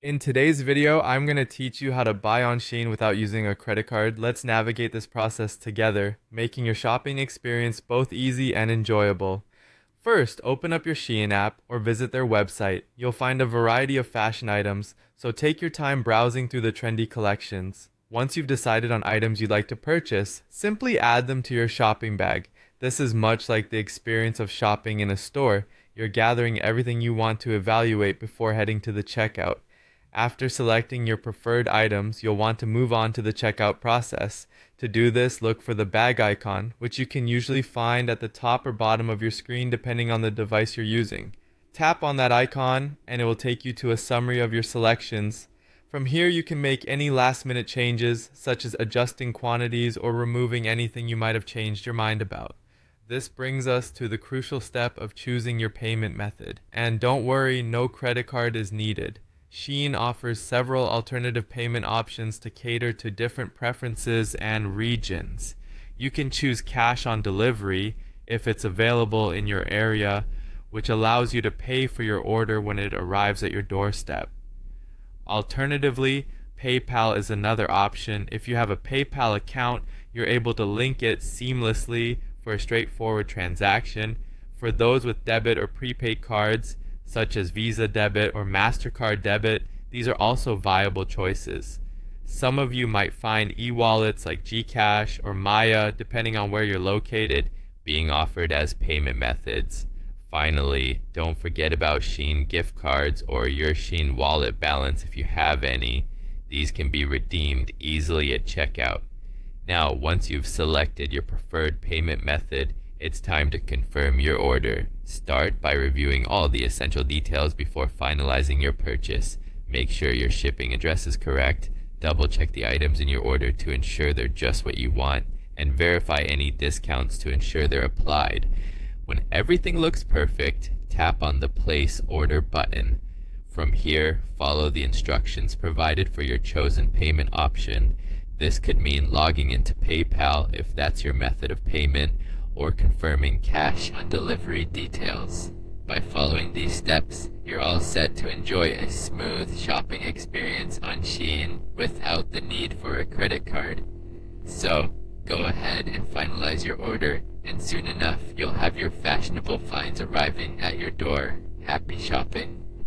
In today's video, I'm going to teach you how to buy on Shein without using a credit card. Let's navigate this process together, making your shopping experience both easy and enjoyable. First, open up your Shein app or visit their website. You'll find a variety of fashion items, so take your time browsing through the trendy collections. Once you've decided on items you'd like to purchase, simply add them to your shopping bag. This is much like the experience of shopping in a store. You're gathering everything you want to evaluate before heading to the checkout. After selecting your preferred items, you'll want to move on to the checkout process. To do this, look for the bag icon, which you can usually find at the top or bottom of your screen depending on the device you're using. Tap on that icon and it will take you to a summary of your selections. From here, you can make any last-minute changes, such as adjusting quantities or removing anything you might have changed your mind about. This brings us to the crucial step of choosing your payment method. And don't worry, no credit card is needed. Shein offers several alternative payment options to cater to different preferences and regions. You can choose cash on delivery if it's available in your area, which allows you to pay for your order when it arrives at your doorstep. Alternatively, PayPal is another option. If you have a PayPal account, you're able to link it seamlessly for a straightforward transaction. For those with debit or prepaid cards, such as Visa debit or MasterCard debit, these are also viable choices. Some of you might find e-wallets like Gcash or Maya, depending on where you're located, being offered as payment methods. Finally, don't forget about Shein gift cards or your Shein wallet balance if you have any. These can be redeemed easily at checkout. Now, once you've selected your preferred payment method, it's time to confirm your order. Start by reviewing all the essential details before finalizing your purchase. Make sure your shipping address is correct, double check the items in your order to ensure they're just what you want, and verify any discounts to ensure they're applied. When everything looks perfect, tap on the Place Order button. From here, follow the instructions provided for your chosen payment option. This could mean logging into PayPal if that's your method of payment, or confirming cash on delivery details. By following these steps, you're all set to enjoy a smooth shopping experience on Shein without the need for a credit card. So, go ahead and finalize your order, and soon enough you'll have your fashionable finds arriving at your door. Happy shopping!